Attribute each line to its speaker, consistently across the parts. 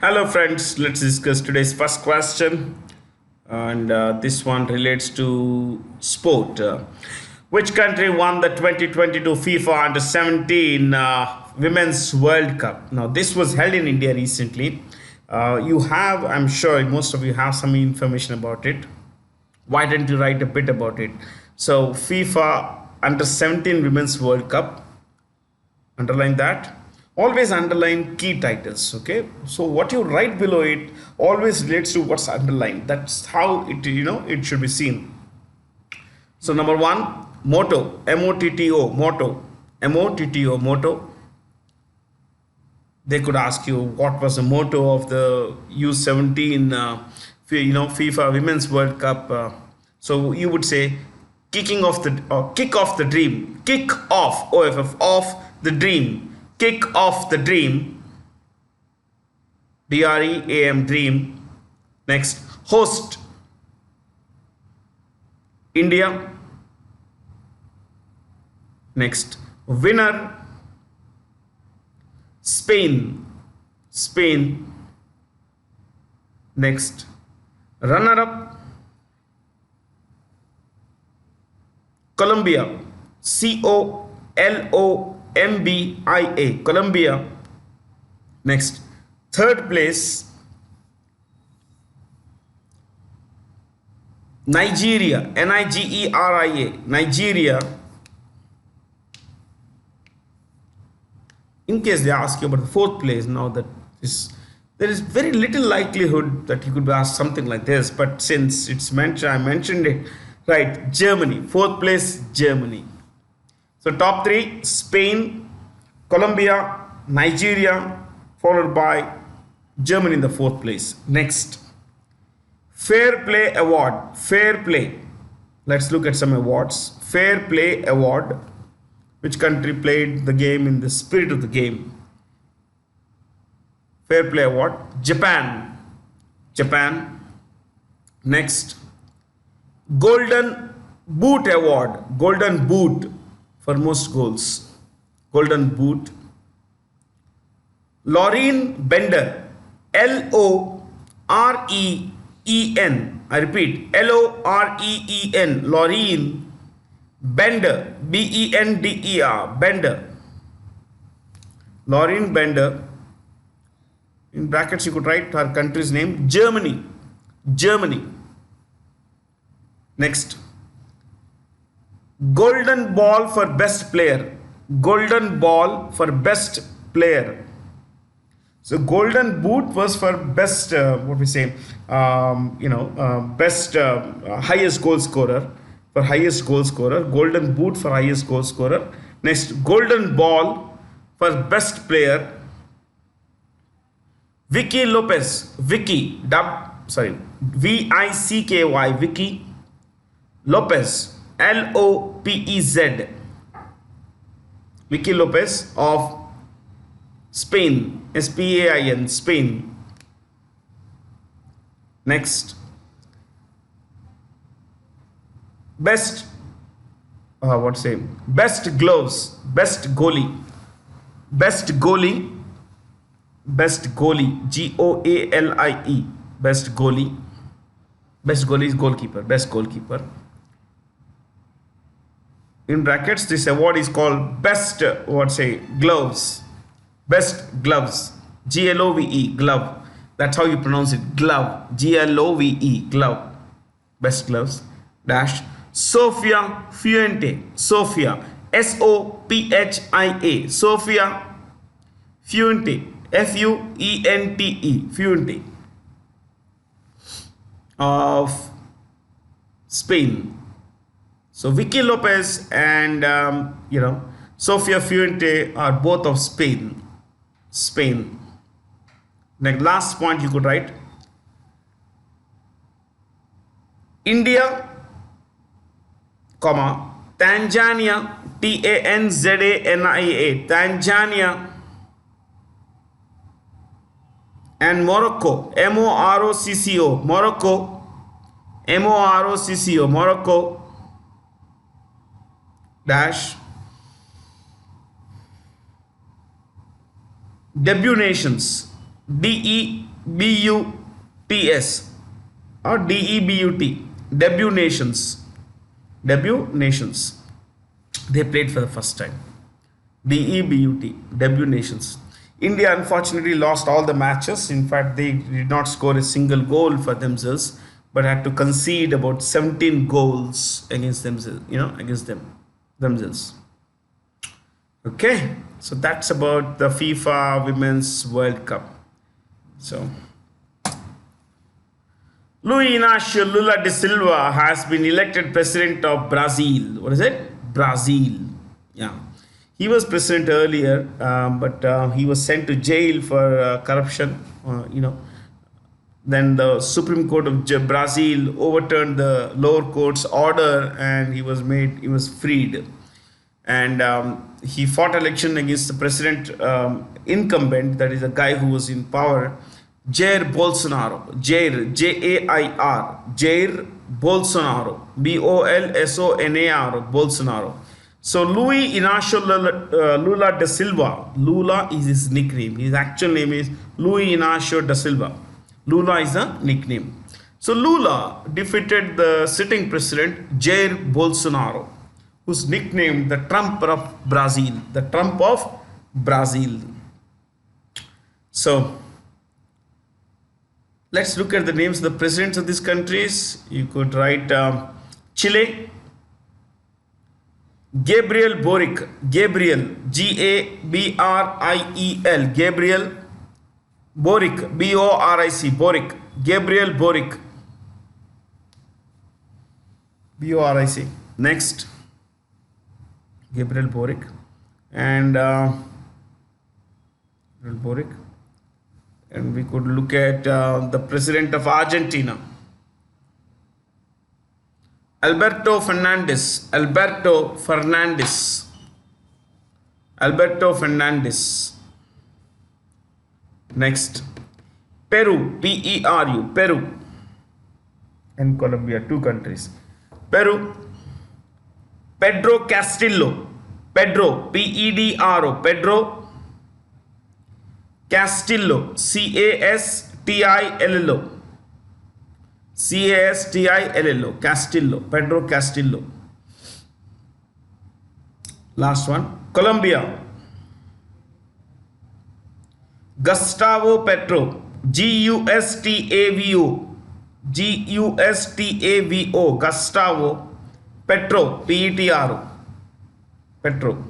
Speaker 1: Hello, friends. Let's discuss today's first question. And this one relates to sport. Which country won the 2022 FIFA Under 17 Women's World Cup? Now, this was held in India recently. I'm sure most of you have some information about it. Why don't you write a bit about it? So, FIFA Under 17 Women's World Cup, underline that. Always underline key titles. Okay, so what you write below it always relates to what's underlined. That's how it should be seen. So number one, motto, motto, motto. They could ask you what was the motto of the U17 FIFA Women's World Cup. So you would say kicking off the kick off the dream, kick off off the dream, kick off the dream, DREAM, dream. Next, host India. Next, winner Spain, Spain. Next, runner up Colombia, COLOMBIA, Colombia. Next, third place Nigeria, NIGERIA, Nigeria. In case they ask you about the fourth place, now that there is very little likelihood that you could be asked something like this, but since it's mentioned, I mentioned it, right? Germany, fourth place, Germany. So top three: Spain, Colombia, Nigeria, followed by Germany in the fourth place. Next, Fair Play Award. Fair Play. Let's look at some awards. Fair Play Award. Which country played the game in the spirit of the game? Fair Play Award. Japan. Japan. Next, Golden Boot Award. Golden Boot for most goals. Golden Boot. Loreen Bender. LOREEN. I repeat, LOREEN. Loreen Bender. BENDER. Bender. Loreen Bender. In brackets, you could write her country's name. Germany. Germany. Next, Golden Ball for Best Player. Golden Ball for Best Player. So Golden Boot was for best, best highest goal scorer. For highest goal scorer. Golden Boot for highest goal scorer. Next, Golden Ball for Best Player. Vicky Lopez. Vicky. VICKY. Vicky Lopez. LOPEZ. Vicky Lopez of Spain. SPAIN. Spain. Next, best best gloves. Best goalie. Best goalie. Best goalie. GOALIE. Best goalie. Best goalie is goalkeeper. Best goalkeeper. In brackets, this award is called best gloves. Best gloves. GLOVE. Glove. That's how you pronounce it. Glove. GLOVE. Glove. Best gloves. Dash. Sofia Fuente. Sofia. SOPHIA. Sofia Fuente. FUENTE. Fuente. Of Spain. So Vicky Lopez and Sofia Fuente are both of Spain. Spain. Next, last point you could write. India, comma, Tanzania, TANZANIA, Tanzania, and Morocco, MOROCCO, Morocco, MOROCCO, Morocco, dash, debut nations, DEBUT DEBUTS or DEBUT, debut nations. Debut nations. They played for the first time. DEBUT, debut nations. India unfortunately lost all the matches. In fact, they did not score a single goal for themselves, but had to concede about 17 goals against themselves, against themselves. Okay, so that's about the FIFA Women's World Cup. So, Luiz Inácio Lula de Silva has been elected president of Brazil. What is it? Brazil. Yeah. He was president earlier, but he was sent to jail for corruption. Then the Supreme Court of Brazil overturned the lower court's order, and he was freed. And he fought election against the president incumbent, that is a guy who was in power, Jair Bolsonaro. Jair, Jair, Jair Bolsonaro, Bolsonaro, Bolsonaro. So Luiz Inácio Lula da Silva. Lula is his nickname. His actual name is Luiz Inácio da Silva. Lula is a nickname. So Lula defeated the sitting president Jair Bolsonaro, who's nicknamed the Trump of Brazil. The Trump of Brazil. So let's look at the names of the presidents of these countries. You could write Chile, Gabriel Boric, Gabriel, Gabriel, Gabriel Boric, Boric, Boric, Gabriel Boric, Boric. Next, Gabriel Boric and Boric, and we could look at the president of Argentina, Alberto Fernandez. Next, Peru, Peru, Peru, and Colombia, two countries. Peru, Pedro Castillo, Pedro, Pedro Castillo, Castillo, Castillo, Pedro Castillo. Last one, Colombia, Gustavo Petro, Gustavo, Gustavo Petro, Petro, Petro.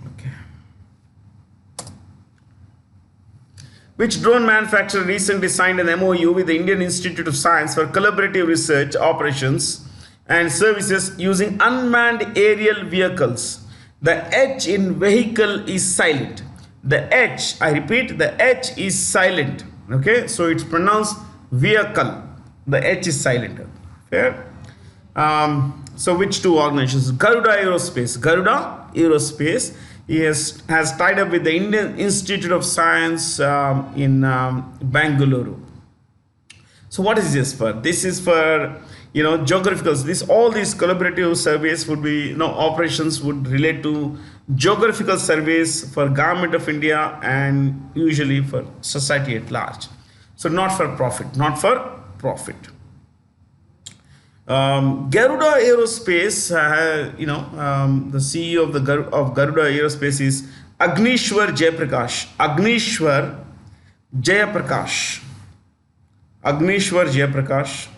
Speaker 1: Okay. Which drone manufacturer recently signed an MOU with the Indian Institute of Science for collaborative research, operations, and services using unmanned aerial vehicles? The H in vehicle is silent. The H, I repeat, the H is silent. Okay, so it's pronounced vehicle. The H is silent. Fair? So which two organizations? Garuda Aerospace. Garuda Aerospace. He has tied up with the Indian Institute of Science in Bangalore. So what is this for? This is for geographical. All these collaborative surveys would be operations would relate to geographical surveys for Government of India and usually for society at large. So not for profit. Garuda Aerospace, the CEO of Garuda Aerospace is Agnishwar Jayaprakash.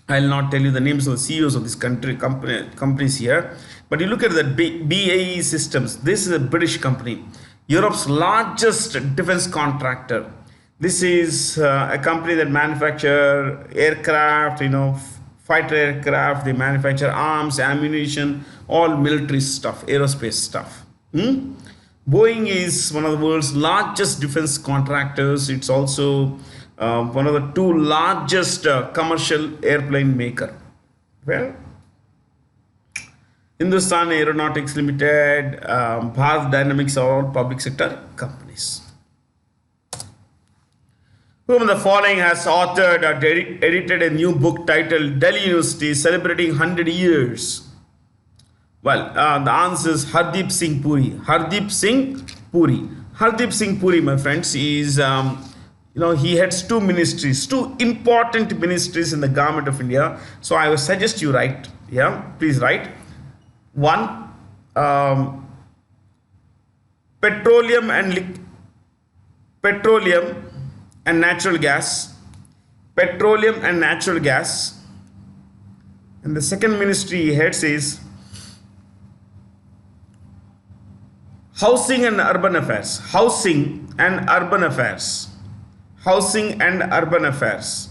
Speaker 1: I'll not tell you the names of the CEOs of this companies here, but you look at the BAE Systems. This is a British company, Europe's largest defense contractor. This is a company that manufacture aircraft, fighter aircraft. They manufacture arms, ammunition, all military stuff, aerospace stuff. Boeing is one of the world's largest defense contractors. It's also one of the two largest commercial airplane maker. Well, Hindustan Aeronautics Limited, Bharat Dynamics are all public sector companies. Whom of the following has authored or edited a new book titled Delhi University Celebrating 100 Years? Well, the answer is Hardeep Singh Puri. Hardeep Singh Puri. Hardeep Singh Puri, my friends, is he heads two ministries, two important ministries in the government of India. So I would suggest you write. Yeah, please write. One, petroleum petroleum and natural gas. Petroleum and natural gas. And the second ministry he heads is Housing and Urban Affairs. Housing and Urban Affairs. Housing and Urban Affairs.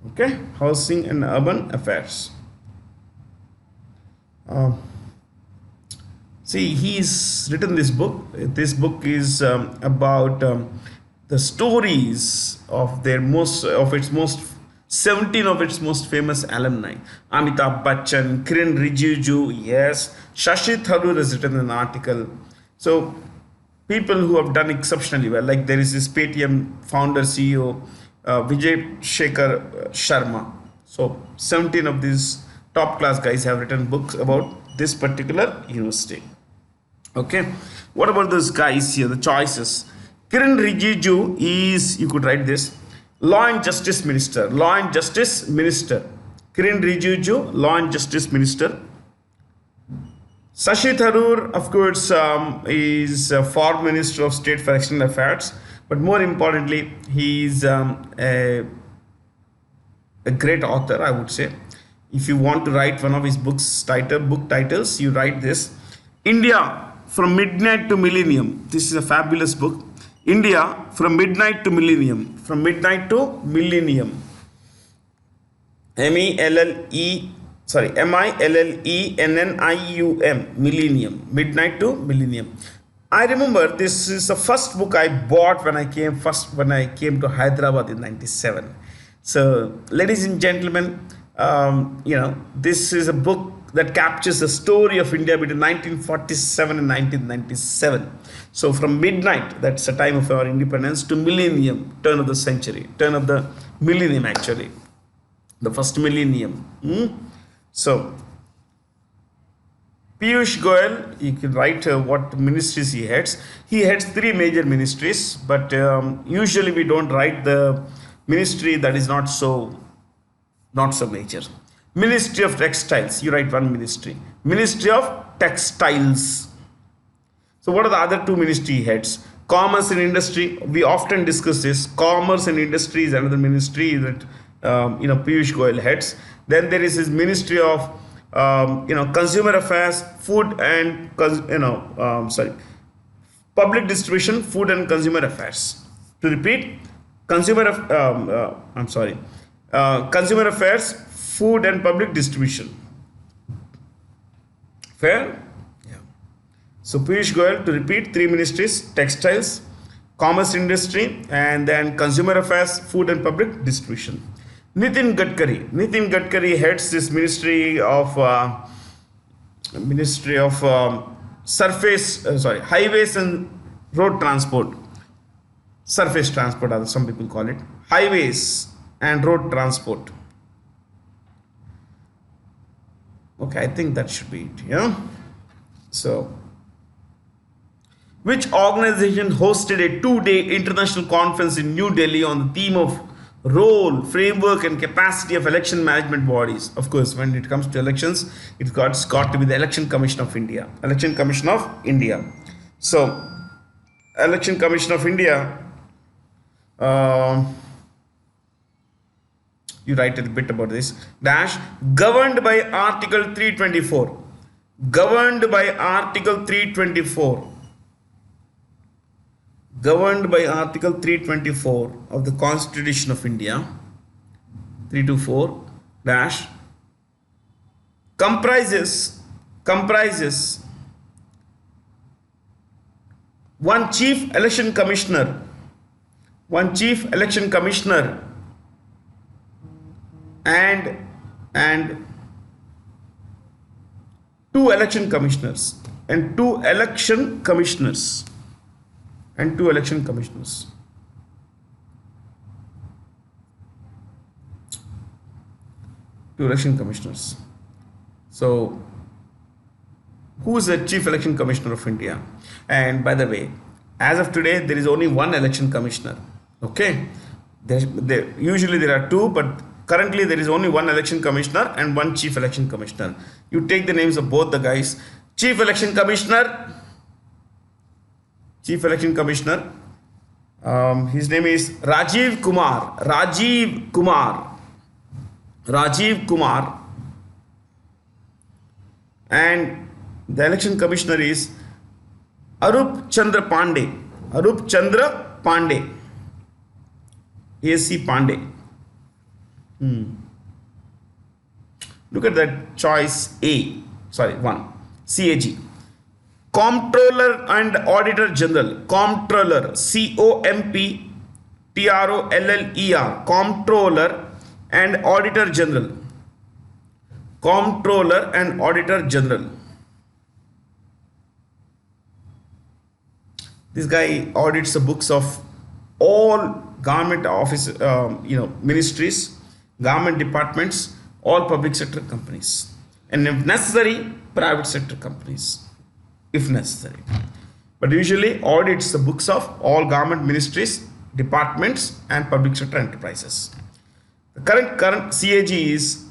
Speaker 1: Okay, Housing and Urban Affairs. See, he's written this book. This book is about the stories of its most 17 of its most famous alumni. Amitabh Bachchan, Kiran Rijiju, yes. Shashi Tharoor has written an article. So, people who have done exceptionally well, like there is this Paytm founder CEO, Vijay Shekhar Sharma. So, 17 of these top class guys have written books about this particular university. Okay. What about those guys here, the choices? Kiran Rijiju is, you could write this, Law and Justice Minister. Law and Justice Minister. Kiran Rijiju, Law and Justice Minister. Shashi Tharoor, of course, is a former Minister of State for External Affairs. But more importantly, he is a great author, I would say. If you want to write one of his book titles, you write this. India from Midnight to Millennium. This is a fabulous book. India from Midnight to Millennium. From Midnight to Millennium. Millennium. Millennium. Midnight to Millennium. I remember this is the first book I bought when I came to Hyderabad in '97. So, ladies and gentlemen, this is a book that captures the story of India between 1947 and 1997. So from midnight, that's the time of our independence, to millennium, turn of the century, turn of the millennium actually, the first millennium. So, Piyush Goyal, you can write what ministries he heads. He heads three major ministries, but usually we don't write the ministry that is not so major. Ministry of Textiles, you write one ministry. Ministry of Textiles. So what are the other two ministry heads? Commerce and Industry, we often discuss this. Commerce and Industry is another ministry that Piyush Goyal heads. Then there is his Ministry of Consumer Affairs, Food and Public Distribution, Food and Consumer Affairs. To repeat, Consumer Affairs, Food and Public Distribution. Fair? Yeah. So Piyush Goyal, to repeat, three ministries: textiles, commerce industry, and then consumer affairs, food and public distribution. Nitin Gadkari heads this Ministry of Highways and Road Transport. Surface transport, as some people call it. Highways and road transport. Okay, I think that should be it. Yeah. So, which organization hosted a 2-day international conference in New Delhi on the theme of role, framework, and capacity of election management bodies? Of course, when it comes to elections, it's got to be the Election Commission of India. Election Commission of India. So, Election Commission of India. You write a bit about this. Governed by Article 324. Governed by Article 324. Governed by Article 324 of the Constitution of India. 324 comprises one chief election commissioner. One chief election commissioner and two election commissioners and two election commissioners. two election commissioners. So, who is the Chief Election Commissioner of India? And by the way, as of today, there is only one election commissioner. Okay, usually there are two, but currently there is only one election commissioner and one chief election commissioner. You take the names of both the guys. Chief election commissioner. Chief election commissioner. His name is Rajiv Kumar. Rajiv Kumar. Rajiv Kumar. And the election commissioner is Arup Chandra Pandey. Arup Chandra Pandey. A.C. Pandey. Look at that choice A. Sorry, 1. CAG. Comptroller and Auditor General. Comptroller. COMPTROLLER. Comptroller and Auditor General. Comptroller and Auditor General. This guy audits the books of all government office, ministries, government departments, all public sector companies, and if necessary, private sector companies, if necessary. But usually audits the books of all government ministries, departments, and public sector enterprises. The current CAG is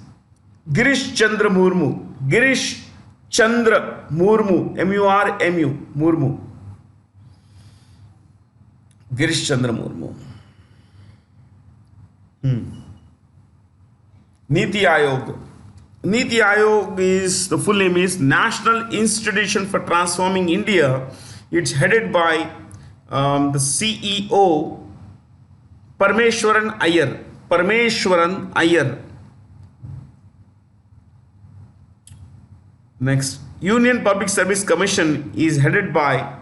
Speaker 1: Girish Chandra Murmu. Girish Chandra Murmu. MURMU. Murmu. Girish Chandra Murmu. Niti Ayog. Niti Ayog is, the full name is National Institution for Transforming India. It's headed by the CEO Parmeshwaran Iyer. Parmeshwaran Iyer. Next, Union Public Service Commission is headed by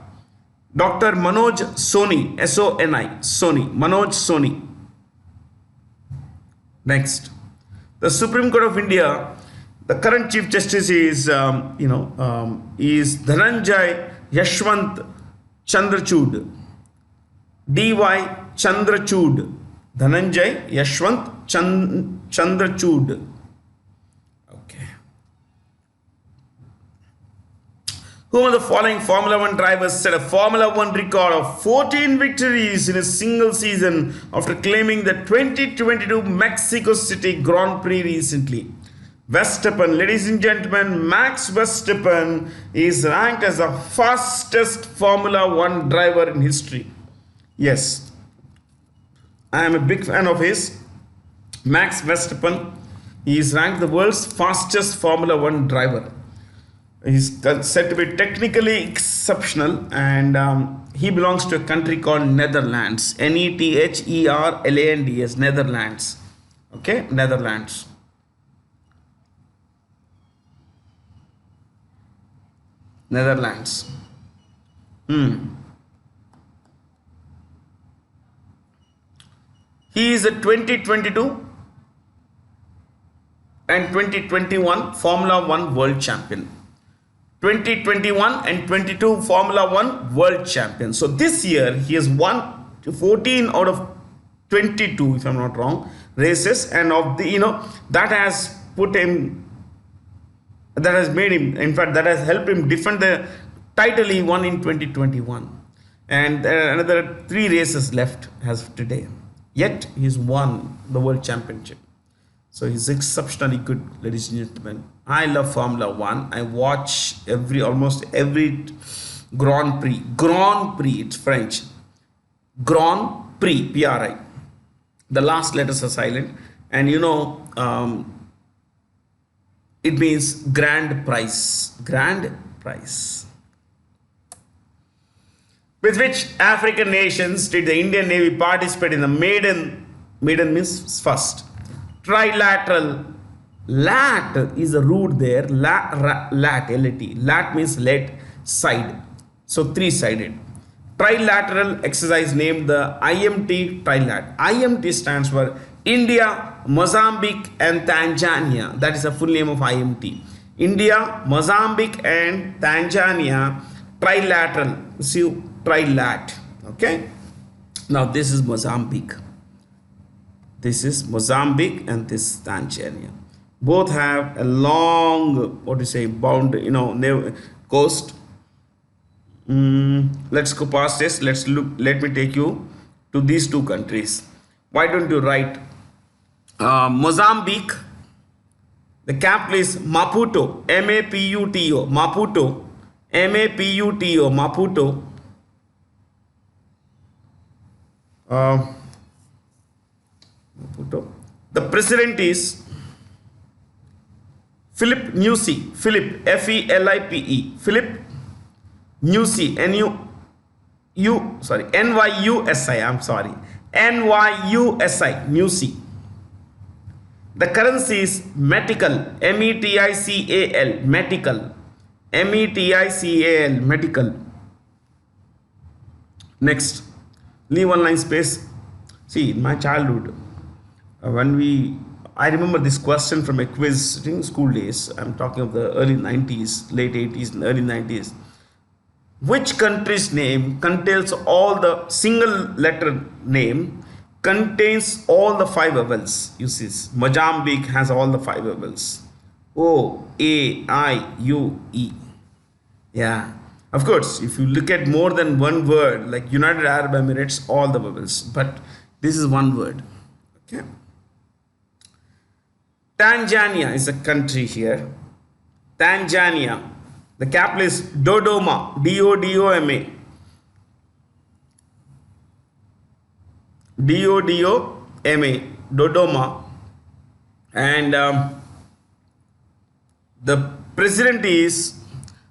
Speaker 1: Dr. Manoj Soni, S-O-N-I, Soni, Manoj Soni. Next, the Supreme Court of India, the current Chief Justice is, is Dhananjay Yashwant Chandrachud, D.Y. Chandrachud, Dhananjay Yashwant Chandrachud. Who of the following Formula One drivers set a Formula One record of 14 victories in a single season after claiming the 2022 Mexico City Grand Prix recently? Verstappen, ladies and gentlemen, Max Verstappen is ranked as the fastest Formula One driver in history. Yes, I am a big fan of his. Max Verstappen, he is ranked the world's fastest Formula One driver. He's said to be technically exceptional, and he belongs to a country called Netherlands. Netherlands. Netherlands. Okay, Netherlands. Netherlands. He is a 2022 and 2021 Formula One world champion. 2021 and 22 Formula One world champion. So this year he has won 14 out of 22, if I'm not wrong, races, and of the that has put him, that has made him, in fact that has helped him defend the title he won in 2021, and another 3 races left as of today. Yet he's won the world championship. So he's exceptionally good, ladies and gentlemen. I love Formula One. I watch almost every Grand Prix. Grand Prix, it's French. Grand Prix, P-R-I. The last letters are silent. And it means grand prize. Grand prize. With which African nations did the Indian Navy participate in the maiden means first, trilateral. Lat is a root there. Lat, L-A-T. Lat means let, side. So 3-sided. Trilateral exercise named the IMT Trilat. IMT stands for India, Mozambique and Tanzania. That is the full name of IMT. India, Mozambique and Tanzania Trilateral. See, Trilat. Okay. Now this is Mozambique. This is Mozambique and this is Tanzania. Both have a long, what do you say, bound, coast. Let's go past this. Let's look. Let me take you to these two countries. Why don't you write Mozambique? The capital is Maputo. Maputo. Maputo. Maputo. Maputo. Maputo. The president is Philip Nyusi. Philip, Felipe. Philip Nyusi. Nyusi. I'm sorry. Nyusi. Nyusi. The currency is Metical. Metical. Metical. Metical. Metical. Next, leave one line space. See, in my childhood, I remember this question from a quiz during school days. I'm talking of the early 90s, late 80s, and early 90s. Which country's name contains all the single letter name contains all the five vowels? You see, Mozambique has all the five vowels. O, A, I, U, E. Yeah. Of course, if you look at more than one word, like United Arab Emirates, all the vowels. But this is one word. Okay. Tanzania is a country here. Tanzania. The capital is Dodoma. Dodoma. Dodoma. Dodoma. And the president is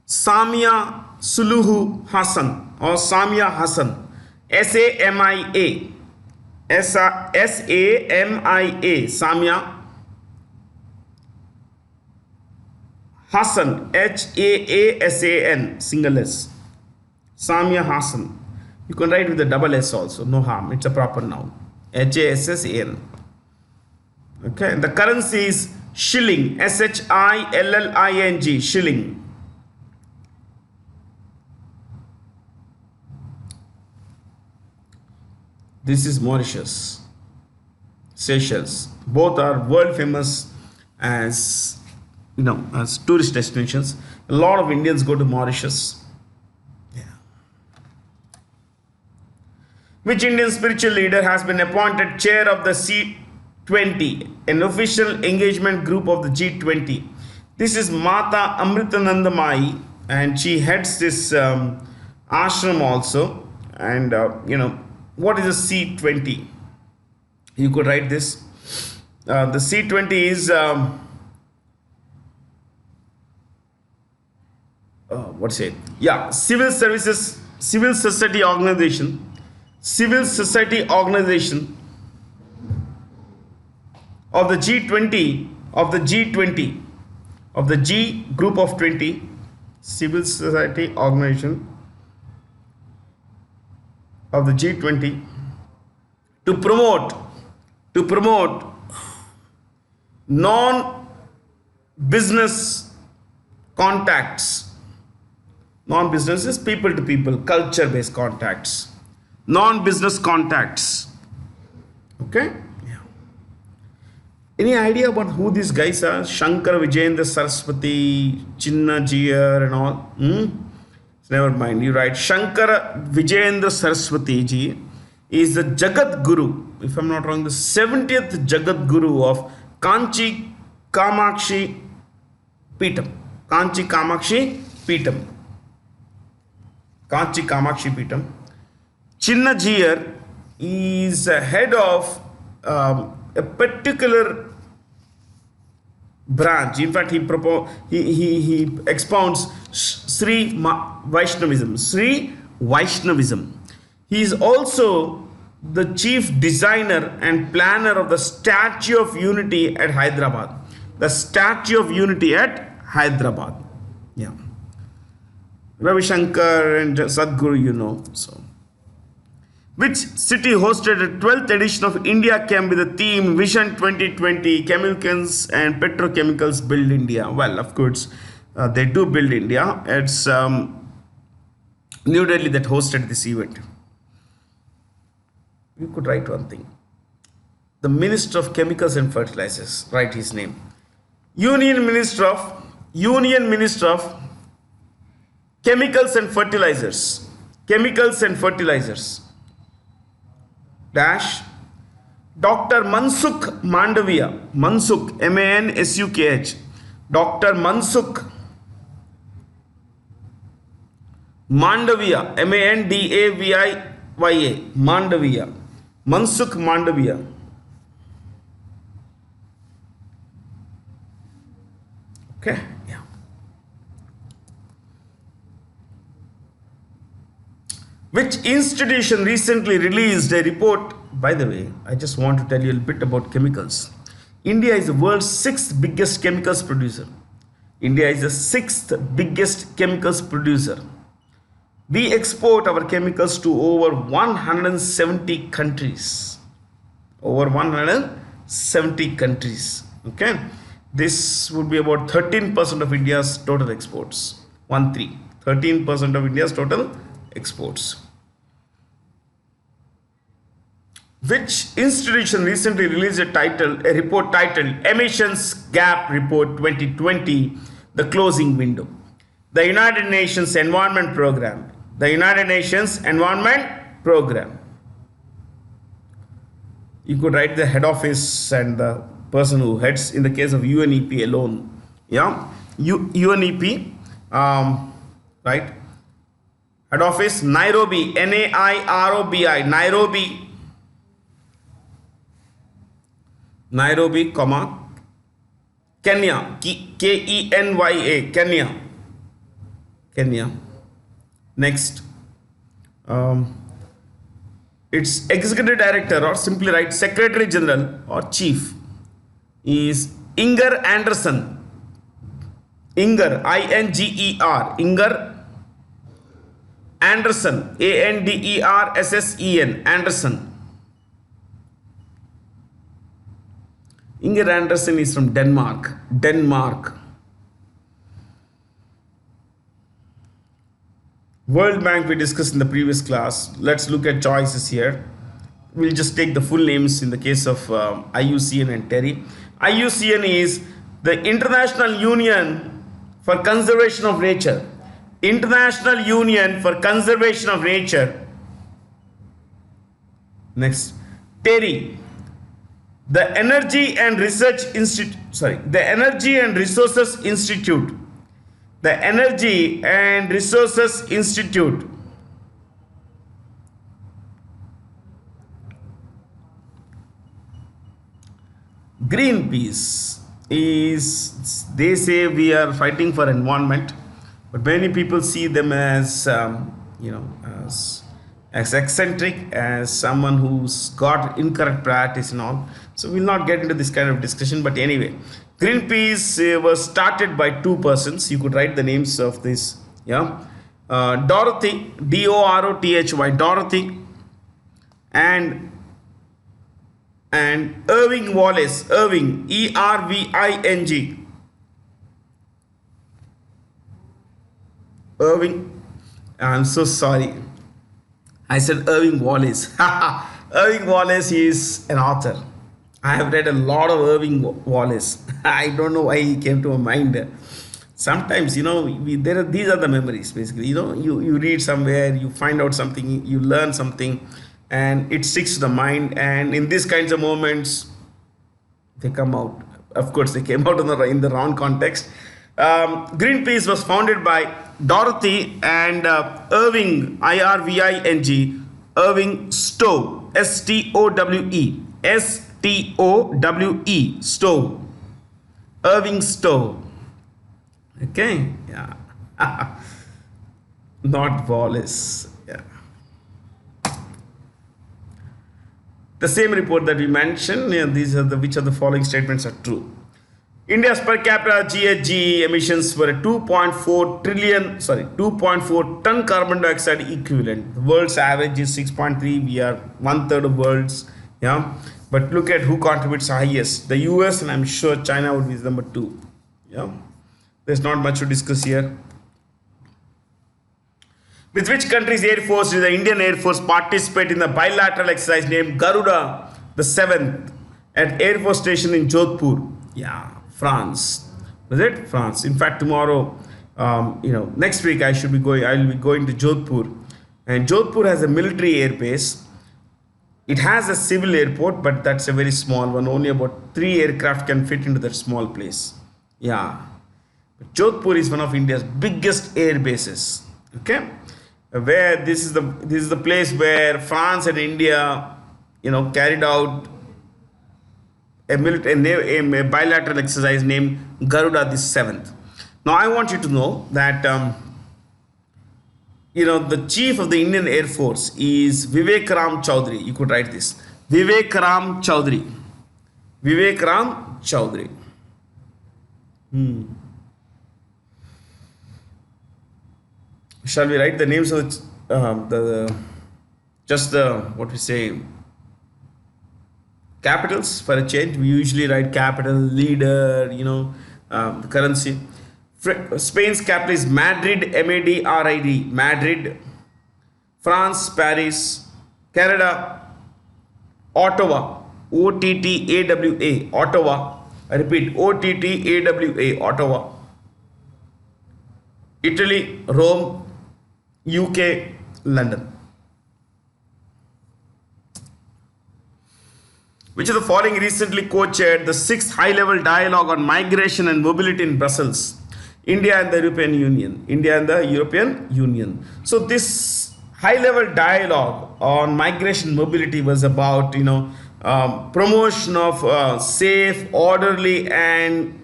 Speaker 1: Samia Suluhu Hassan or Samia Hassan. Samia. Samia. Samia Hassan. Hassan. Single S. Samia Hassan. You can write with the double S also. No harm. It's a proper noun. Hassan. Okay. And the currency is shilling. Shilling. Shilling. This is Mauritius. Seychelles. Both are world famous as as tourist destinations. A lot of Indians go to Mauritius. Yeah. Which Indian spiritual leader has been appointed chair of the C20, an official engagement group of the G20? This is Mata Amritanandamai, and she heads this ashram also. And what is the C20? You could write this. The C20 is civil society organization of the G20 of the G group of 20, civil society organization of the G20 to promote non-business contacts. Non-business is people to people, culture based contacts, non-business contacts. Okay. Yeah. Any idea about who these guys are? Shankar Vijayendra Saraswati, Chinna Jiyar and all. Never mind. You write Shankar Vijayendra Saraswati ji is the Jagat Guru, if I'm not wrong, the 70th Jagat Guru of Kanchi Kamakshi Peetam. Kanchi Kamakshi Peetam. Kanchi Kamakshi Peetam. Chinna Jiyar is a head of a particular branch. In fact, he expounds Sri Vaishnavism. He is also the chief designer and planner of the Statue of Unity at Hyderabad. The Statue of Unity at Hyderabad. Yeah. Ravi Shankar and Sadhguru, So, which city hosted the 12th edition of India Camp with the theme Vision 2020, Chemicals and Petrochemicals Build India? Well, of course, they do build India. It's New Delhi that hosted this event. You could write one thing. The Minister of Chemicals and Fertilizers, write his name. Union Minister of Chemicals and Fertilizers. Chemicals and Fertilizers. Dash. Dr. Mansukh Mandavia. Mansukh, Mansukh. Dr. Mansukh Mandavia. Mandavia. Mandavia. Mansukh Mandavia. Okay. Yeah. Which institution recently released a report? By the way, I just want to tell you a bit about chemicals. India is the world's sixth biggest chemicals producer. India is the sixth biggest chemicals producer. We export our chemicals to over 170 countries. Over 170 countries. Okay. This would be about 13% of India's total exports. 13% of India's total exports. Which institution recently released a report titled Emissions Gap Report 2020, the closing window? The United Nations Environment Program. The United Nations Environment Program. You could write the head office and the person who heads in the case of UNEP alone. Yeah, UNEP, right? Head office Nairobi, Nairobi, Nairobi, comma, Kenya, Kenya, Kenya. Next, its executive director, or simply write secretary general or chief, is Inger Anderson. Inger, I-N-G-E-R, Inger Anderson, A-N-D-E-R-S-S-E-N, Anderson. Inger Anderson is from Denmark. World Bank we discussed in the previous class. Let's look at choices here. We'll just take the full names in the case of IUCN and TERI. IUCN is the International Union for Conservation of Nature. International Union for Conservation of Nature. Next, TERI, the Energy and Research Institute. The Energy and Resources Institute. The Energy and Resources Institute. Greenpeace is, they say we are fighting for environment, but many people see them as as eccentric, as someone who's got incorrect priorities and all. So we'll not get into this kind of discussion, but anyway, Greenpeace was started by two persons. You could write the names of this. Dorothy, D-O-R-O-T-H-Y, Dorothy, and Irving Wallace, Irving, E-R-V-I-N-G. Irving, I'm so sorry. I said Irving Wallace. Irving Wallace is an author. I have read a lot of Irving Wallace. I don't know why he came to my mind. Sometimes, these are the memories, basically. You read somewhere, you find out something, you learn something, and it sticks to the mind. And in these kinds of moments, they come out. Of course, they came out in the wrong context. Greenpeace was founded by Dorothy and Irving, I-R-V-I-N-G, Irving Stowe, S-T-O-W-E, S-T-O-W-E, Stowe, Irving Stowe. Okay, yeah. Not Wallace. Yeah. The same report that we mentioned, these are which of the following statements are true. India's per capita GHG emissions were 2.4 ton carbon dioxide equivalent. The world's average is 6.3. We are 1/3 of world's. Yeah. But look at who contributes highest. The US, and I'm sure China would be number 2. Yeah. There's not much to discuss here. With which country's Air Force did the Indian Air Force participate in the bilateral exercise named Garuda the 7th at Air Force Station in Jodhpur? Yeah, France. Was it France? In fact, tomorrow, next week I should be going. I'll be going to Jodhpur, and Jodhpur has a military air base. It has a civil airport, but that's a very small one. Only about 3 aircraft can fit into that small place. Yeah, but Jodhpur is one of India's biggest air bases. Okay, where this is the place where France and India, carried out a bilateral exercise named Garuda the Seventh. Now, I want you to know that the chief of the Indian Air Force is Vivek Ram Chaudhary. You could write this: Vivek Ram Chaudhary. Vivek Ram Chaudhary. Shall we write the names of what we say, capitals for a change? We usually write capital, leader, the currency. Spain's capital is Madrid, Madrid. Madrid. France, Paris. Canada, Ottawa, Ottawa. Ottawa. I repeat, Ottawa. Ottawa. Italy, Rome. UK, London. Which of the following recently co-chaired the 6th high-level dialogue on migration and mobility in Brussels? India and the European Union. India and the European Union. So this high-level dialogue on migration and mobility was about, promotion of safe, orderly, and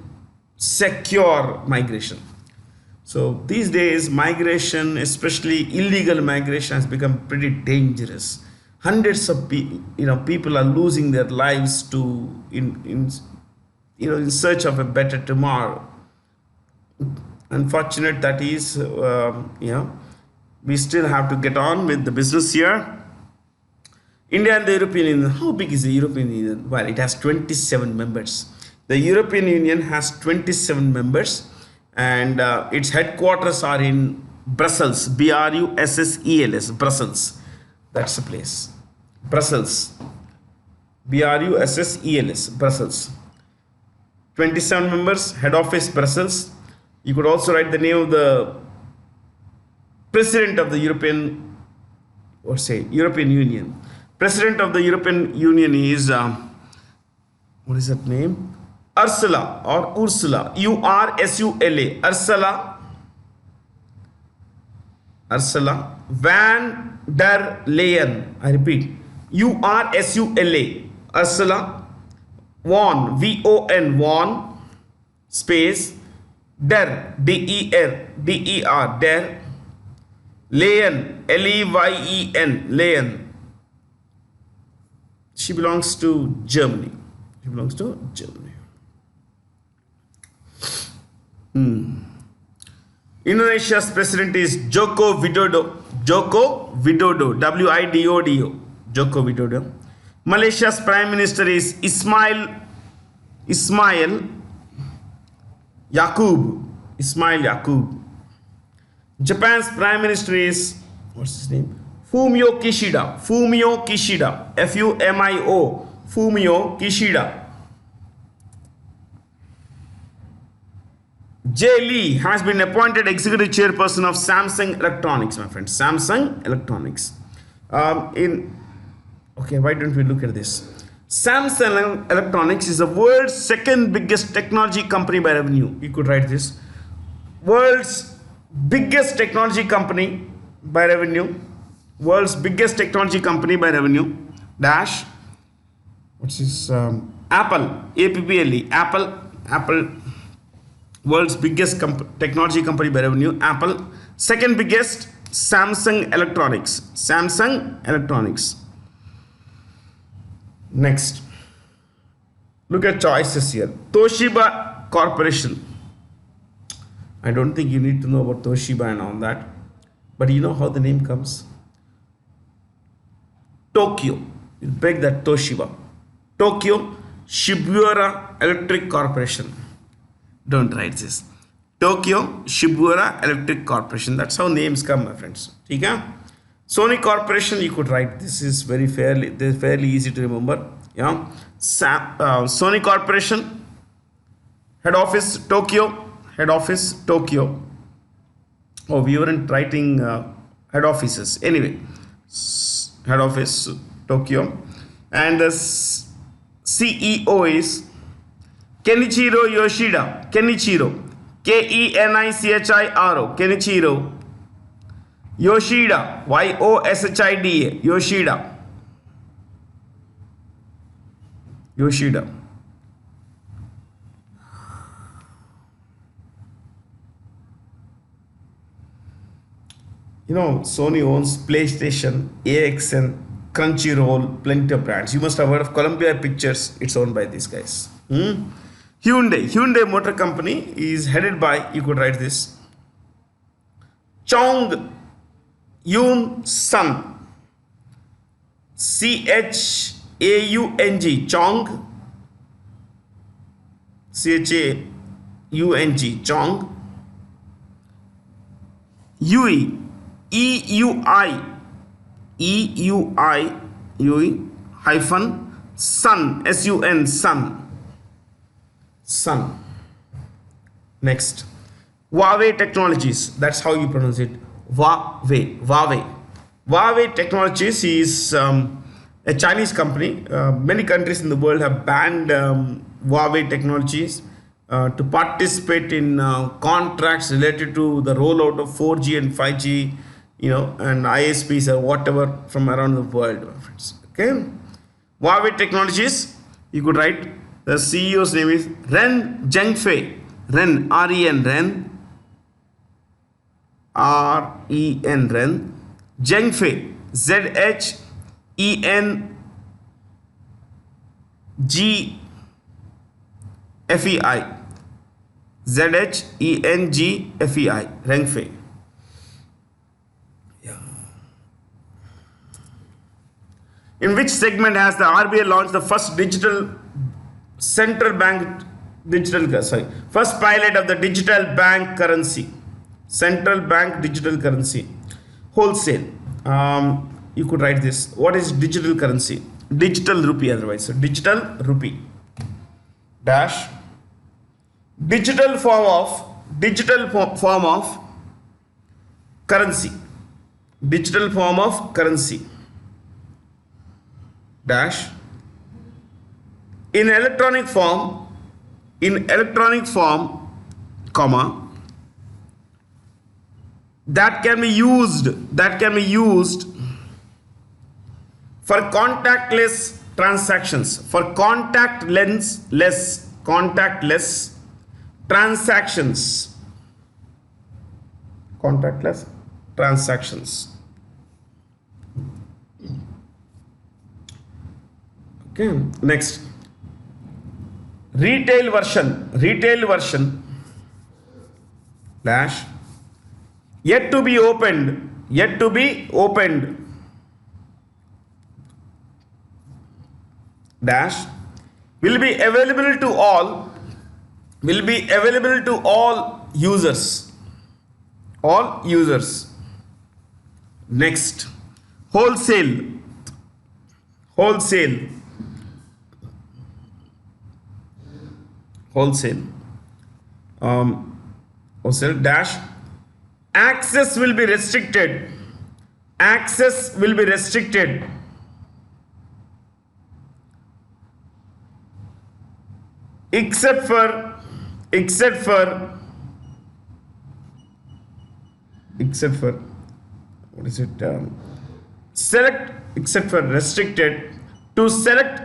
Speaker 1: secure migration. So these days, migration, especially illegal migration, has become pretty dangerous. Hundreds of people are losing their lives in search of a better tomorrow. Unfortunate that is, we still have to get on with the business here. India and the European Union. How big is the European Union? Well, it has 27 members. The European Union has 27 members, and its headquarters are in Brussels. Brussels. Brussels. That's the place. Brussels. Brussels. Brussels. 27 members, head office Brussels. You could also write the name of the president of the European Union. President of the European Union is, what is that name? Ursula Ursula. Ursula van der Leyen. I repeat, Ursula. Ursula von, von, space, der, der, Leyen, Leyen. She belongs to Germany. Indonesia's president is Joko Widodo. Widodo. Joko Widodo. Malaysia's prime minister is Ismail Yaqub. Japan's prime minister is, what's his name? Fumio Kishida. Fumio Kishida. Jay Lee has been appointed executive chairperson of Samsung Electronics, my friends. Samsung Electronics. Why don't we look at this? Samsung Electronics is the world's second biggest technology company by revenue. You could write this. World's biggest technology company by revenue. Dash. What's this? Apple. Apple. Apple. World's biggest technology company by revenue. Apple. Second biggest, Samsung Electronics. Next, look at choices here. Toshiba Corporation. I don't think you need to know about Toshiba and all that, but you know how the name comes. Tokyo. You beg that Toshiba. Tokyo Shibuya Electric Corporation. Don't write this. Tokyo Shibuya Electric Corporation. That's how names come, my friends. Okay? Sony Corporation, you could write. This is fairly easy to remember. Yeah. Sony Corporation. Head office Tokyo. Head office Tokyo. Oh, we weren't writing head offices. Anyway, head office Tokyo. And the CEO is Kenichiro Yoshida. Kenichiro. Kenichiro. Kenichiro. Yoshida. Yoshida. Yoshida. Yoshida. You know, Sony owns PlayStation, AXN, Crunchyroll, plenty of brands. You must have heard of Columbia Pictures. It's owned by these guys. Hyundai Motor Company is headed by, you could write this, Chong Yoon Sun. Chaung. Chaung. Chong. Yui. Yui hyphen Sun. Sun. Sun. Next. Huawei Technologies. That's how you pronounce it. Huawei Technologies is a Chinese company. Many countries in the world have banned Huawei Technologies to participate in contracts related to the rollout of 4G and 5G, and ISPs or whatever from around the world, my friends. Okay, Huawei Technologies. You could write the CEO's name is Ren Zhengfei. Ren, R-E-N, Ren. R-E-N, Ren. Zhengfei, Z-H-E-N-G-F-E-I. Z-H-E-N-G-F-E-I. Zhengfei. Yeah. In which segment has the RBI launched the first first pilot of the digital bank currency? Central bank digital currency. Wholesale. You could write this. What is digital currency? Digital rupee otherwise. So digital rupee dash digital form of currency. Digital form of currency dash in electronic form, comma, that can be used for contactless transactions, for contactless transactions. Contactless transactions. Okay, next. Retail version dash yet to be opened dash will be available to all users. Next. Wholesale dash access will be restricted except for what is it, select, except for restricted to select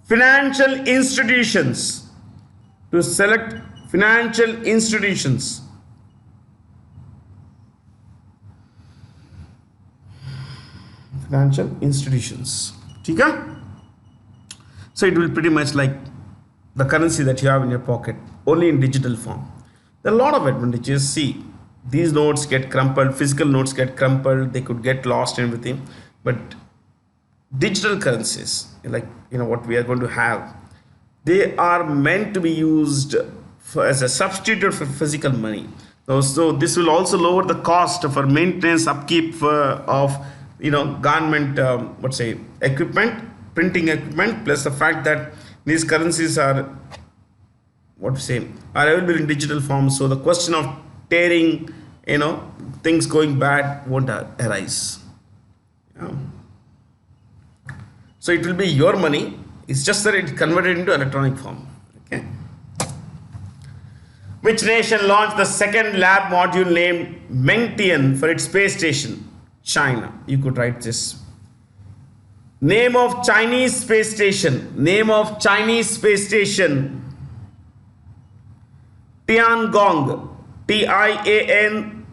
Speaker 1: financial institutions. Okay? So it will pretty much like the currency that you have in your pocket, only in digital form. There are a lot of advantages. See, these notes get crumpled, physical notes get crumpled, they could get lost and everything. But digital currencies, like what we are going to have, they are meant to be used as a substitute for physical money. So this will also lower the cost for maintenance, upkeep of government equipment, printing equipment, plus the fact that These currencies are, what to say, are available in digital form. So the question of tearing, things going bad won't arise. Yeah. So it will be your money. It's just that it's converted into electronic form. Okay. Which nation launched the second lab module named Mengtian for its space station? China. You could write this. Name of Chinese space station. Name of Chinese space station. Tiangong. Tiangong.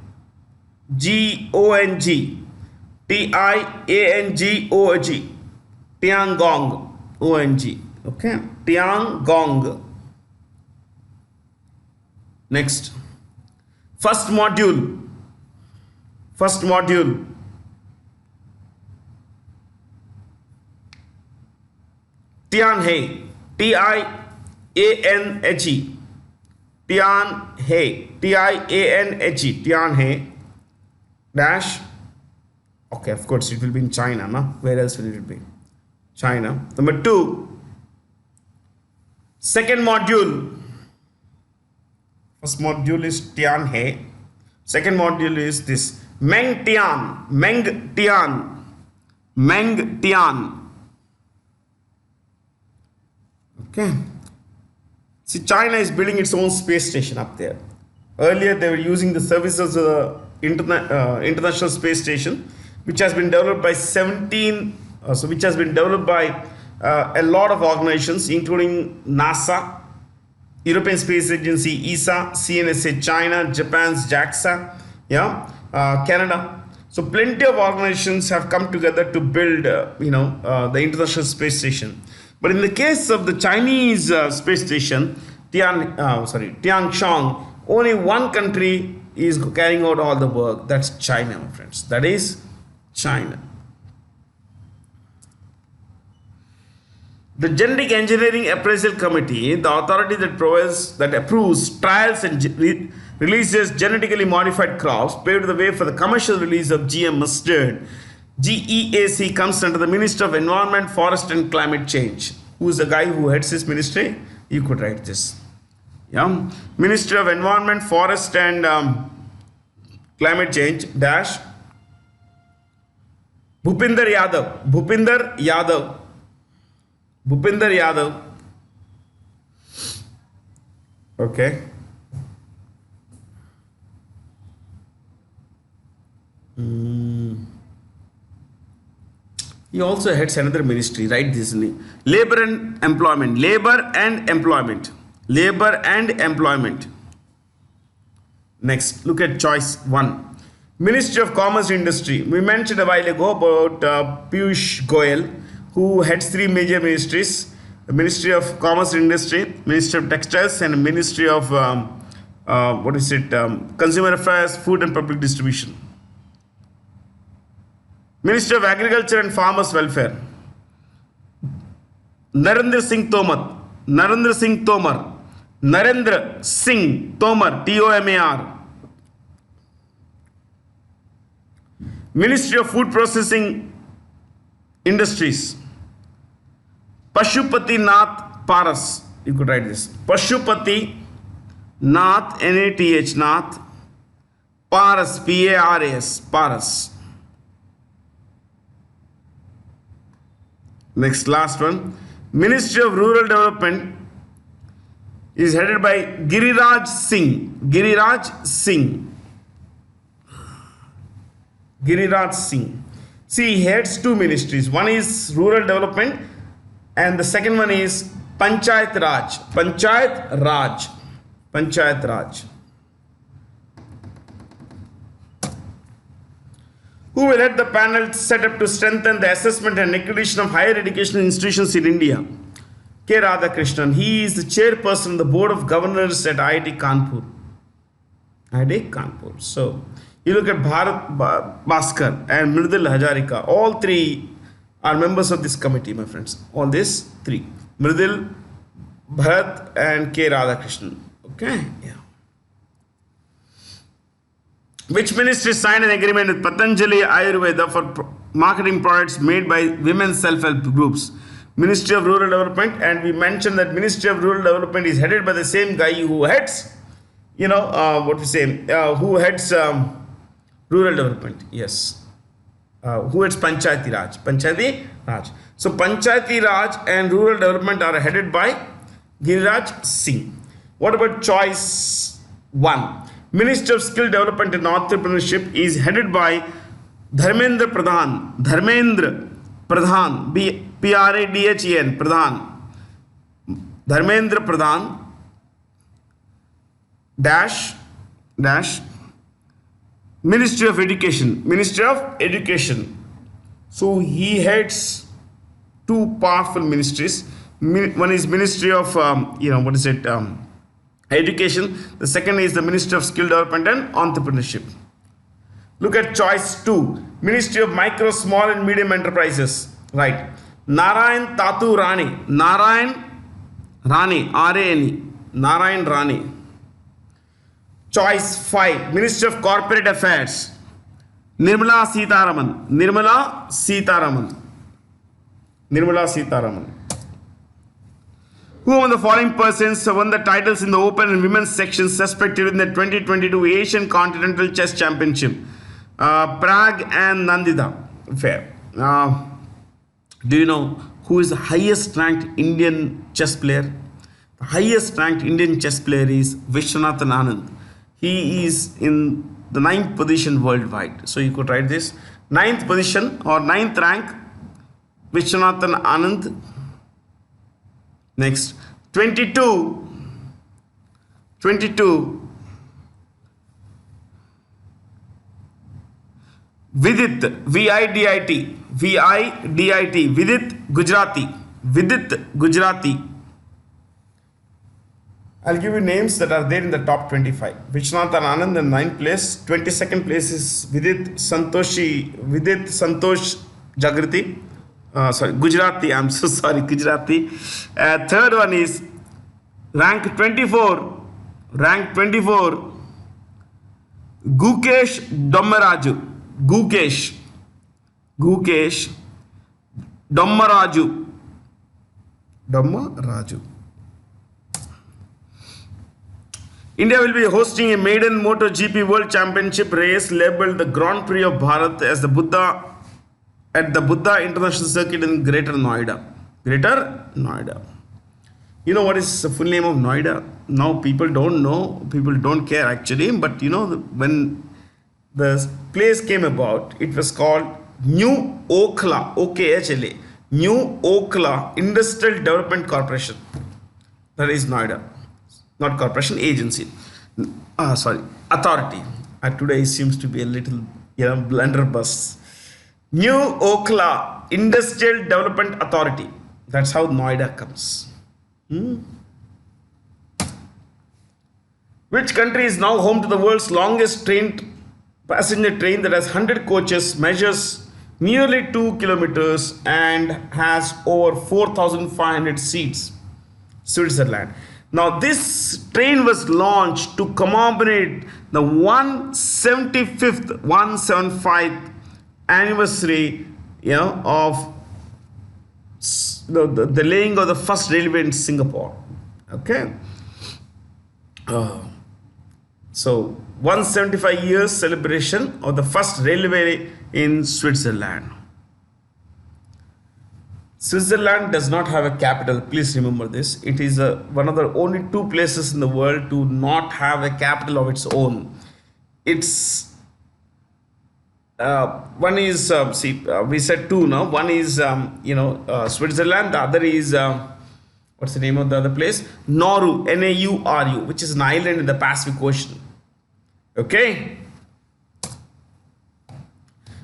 Speaker 1: Tiangong. Tiangong. ONG. Okay. Tiangong. Next. First module. Tianhe. Tianhe. Tianhe. Tianhe. Dash. Okay, of course it will be in China, no? Where else will it be? China. Number 2. Second module. First module is Tianhe. Second module is this Mengtian. Okay. See, China is building its own space station up there. Earlier, they were using the services of the International Space Station, which has been developed by a lot of organizations, including NASA, European Space Agency, ESA, CNSA, China, Japan's JAXA, Canada. So plenty of organizations have come together to build, the International Space Station. But in the case of the Chinese space station, Tiangong, only one country is carrying out all the work. That's China, my friends. That is China. The Genetic Engineering Appraisal Committee, the authority that approves trials and releases genetically modified crops, paved the way for the commercial release of GM mustard. GEAC comes under the Minister of Environment, Forest and Climate Change. Who is the guy who heads this ministry? You could write this. Yeah, Ministry of Environment, Forest and Climate Change dash Bhupinder Yadav. Okay. He also heads another ministry, right? This Labor and Employment. Next, look at choice 1. Ministry of Commerce and Industry. We mentioned a while ago about Piyush Goyal, who heads 3 major ministries: the Ministry of Commerce and Industry, Ministry of Textiles, and Ministry of Consumer Affairs, Food and Public Distribution. Ministry of Agriculture and Farmers Welfare. Narendra Singh Tomar, TOMAR. Ministry of Food Processing Industries. Pashupati Nath Paras. You could write this. Pashupati Nath, Nath, Nath, Paras, Paras, Paras. Next, last one. Ministry of Rural Development is headed by Giriraj Singh. See, he heads 2 ministries. One is Rural Development and the second one is Panchayat Raj. Who will head the panel set up to strengthen the assessment and accreditation of higher educational institutions in India? K. Radhakrishnan. He is the chairperson of the Board of Governors at IIT Kanpur. So, you look at Bharat Bhaskar and Mridul Hajarika. All 3 are members of this committee, my friends. All these 3. Mridul, Bharat and K. Radhakrishnan. Okay? Yeah. Which ministry signed an agreement with Patanjali Ayurveda for marketing products made by women's self-help groups? Ministry of Rural Development, and we mentioned that Ministry of Rural Development is headed by the same guy who heads, who heads rural development. Yes. Who heads Panchayati Raj? Panchayati Raj. So Panchayati Raj and rural development are headed by Giriraj Singh. What about choice 1? Ministry of Skill Development and Entrepreneurship is headed by Dharmendra Pradhan. Dharmendra Pradhan. Pradhan. Pradhan. Dharmendra Pradhan. Dash. Ministry of Education. Ministry of Education. So he heads two powerful ministries. One is Ministry of Education. The second is the Ministry of Skill Development and Entrepreneurship. Look at choice 2. Ministry of Micro, Small and Medium Enterprises. Right. Narayan Tatu Rani. Narayan Rani. R-A-N-E. Narayan Rani. Choice 5. Ministry of Corporate Affairs. Nirmala Sitharaman. Nirmala Sitharaman. Nirmala Sitharaman. Who among the following persons won the titles in the open and women's sections respectively in the 2022 Asian Continental Chess Championship? Prague and Nandita. Fair. Do you know who is the highest ranked Indian chess player? The highest ranked Indian chess player is Vishwanathan Anand. He is in the 9th position worldwide. So you could write this. 9th position or 9th rank, Vishwanathan Anand. Next, 22. Vidit, V-I-D-I-T, Vidit Gujarati. I'll give you names that are there in the top 25. Vishwanathan Anand in 9th place. 22nd place is Vidit Santosh Jagrati. Gujarati. I'm so sorry, Gujarati. Third one is rank 24. Gukesh Dommaraju. Gukesh Dommaraju. India will be hosting a maiden MotoGP World Championship race labeled the Grand Prix of Bharat at the Buddha International Circuit in Greater Noida. You know what is the full name of Noida? Now people don't know, people don't care actually, but you know, when the place came about, it was called New Okhla, O-K-H-L-A, New Okhla Industrial Development Corporation. That is Noida. Not corporation, agency. Authority. Today seems to be a little, blunderbuss. New Okhla Industrial Development Authority. That's how Noida comes. Which country is now home to the world's longest passenger train that has 100 coaches, measures nearly 2 kilometers and has over 4,500 seats? Switzerland. Now this train was launched to commemorate the 175th anniversary, of the laying of the first railway in Singapore. Okay. So 175 years celebration of the first railway in Switzerland. Switzerland does not have a capital. Please remember this. It is one of the only two places in the world to not have a capital of its own. It's one is we said two now. One is Switzerland. The other is what's the name of the other place? Nauru, N-A-U-R-U, which is an island in the Pacific Ocean. Okay.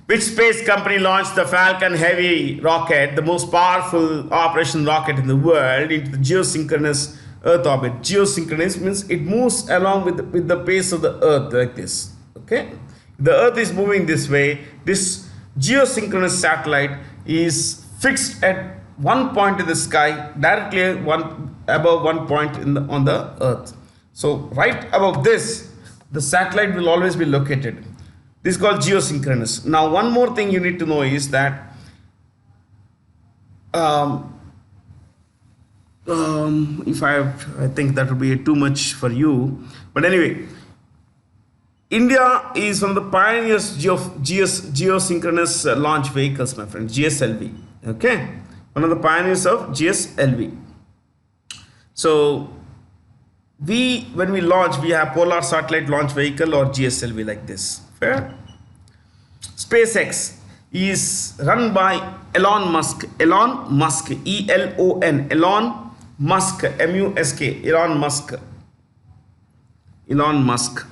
Speaker 1: Which space company launched the Falcon Heavy rocket, the most powerful operation rocket in the world, into the geosynchronous Earth orbit? Geosynchronous means it moves along with the pace of the Earth like this. Okay. The Earth is moving this way. This geosynchronous satellite is fixed at one point in the sky, directly above one point on the Earth. So right above this, the satellite will always be located. This is called geosynchronous. Now, one more thing you need to know is that If I think that would be too much for you. But anyway, India is one of the pioneers of geosynchronous launch vehicles, my friend, GSLV. Okay, one of the pioneers of GSLV. So when we launch, we have Polar Satellite Launch Vehicle or GSLV like this. Fair. SpaceX is run by Elon Musk. Elon Musk, E-L-O-N. Elon Musk, M-U-S-K. Elon Musk. Elon Musk.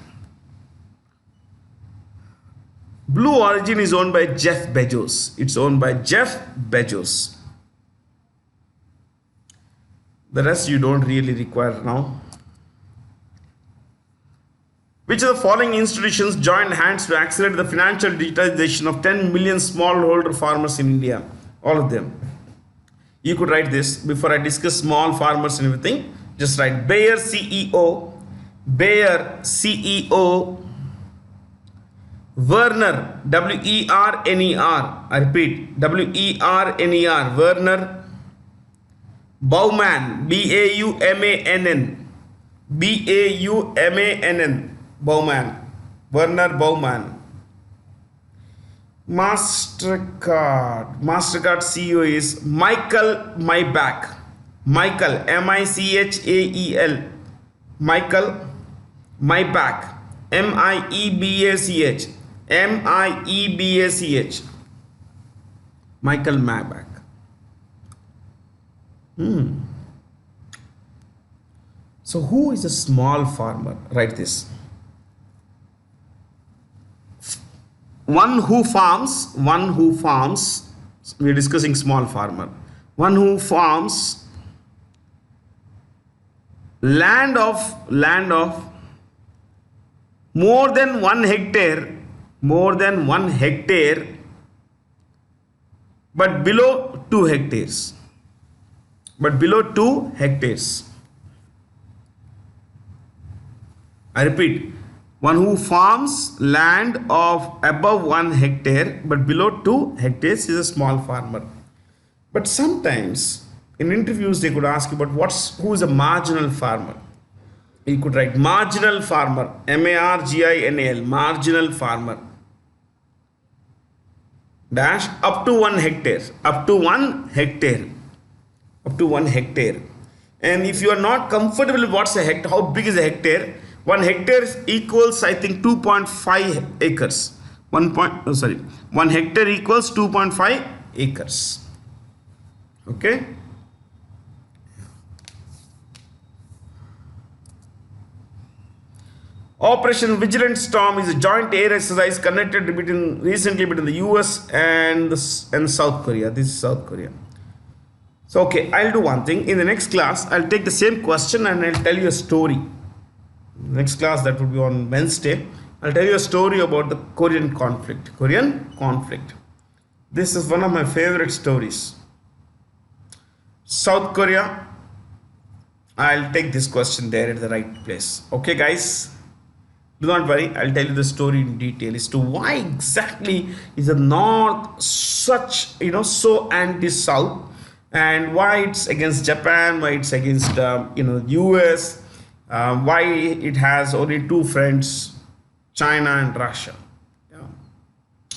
Speaker 1: Blue Origin is owned by Jeff Bezos. It's owned by Jeff Bezos. The rest you don't really require now. Which of the following institutions joined hands to accelerate the financial digitization of 10 million smallholder farmers in India? All of them. You could write this before I discuss small farmers and everything. Just write Bayer CEO, Bayer CEO, Werner, W-E-R-N-E-R. I repeat, W-E-R-N-E-R, Werner Baumann, B-A-U-M-A-N-N, B-A-U-M-A-N-N, Baumann, Werner Baumann. MasterCard CEO is Michael Maybach. Michael, M-I-C-H-A-E-L, Michael Maybach, M-I-E-B-A-C-H, M-I-E-B-A-C-H, Michael Maybach. So who is a small farmer? Write this. One who farms, we are discussing small farmer. One who farms land of more than 1 hectare, but below 2 hectares. I repeat, one who farms land of above 1 hectare but below 2 hectares is a small farmer. But sometimes in interviews they could ask you about who is a marginal farmer. You could write marginal farmer, M-A-R-G-I-N-A-L, marginal farmer. Dash up to 1 hectare, up to 1 hectare. And if you are not comfortable with what's a hectare, how big is a hectare? 1 hectare equals, I think, 2.5 acres. 1 hectare equals 2.5 acres. Okay. Operation Vigilant Storm is a joint air exercise conducted recently between the US and South Korea. This is South Korea. So, okay, I'll do one thing. In the next class, I'll take the same question and I'll tell you a story. Next class, that will be on Wednesday. I'll tell you a story about the Korean conflict. This is one of my favorite stories. South Korea. I'll take this question there at the right place. Okay, guys. Do not worry, I'll tell you the story in detail as to why exactly is the North such, so anti-South, and why it's against Japan, why it's against, US, why it has only 2 friends, China and Russia. Yeah.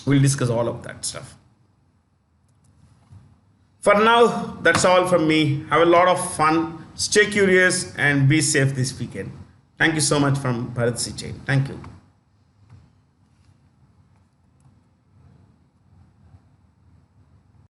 Speaker 1: We'll discuss all of that stuff. For now, that's all from me. Have a lot of fun, stay curious and be safe this weekend. Thank you so much from Bharat C. Chain. Thank you.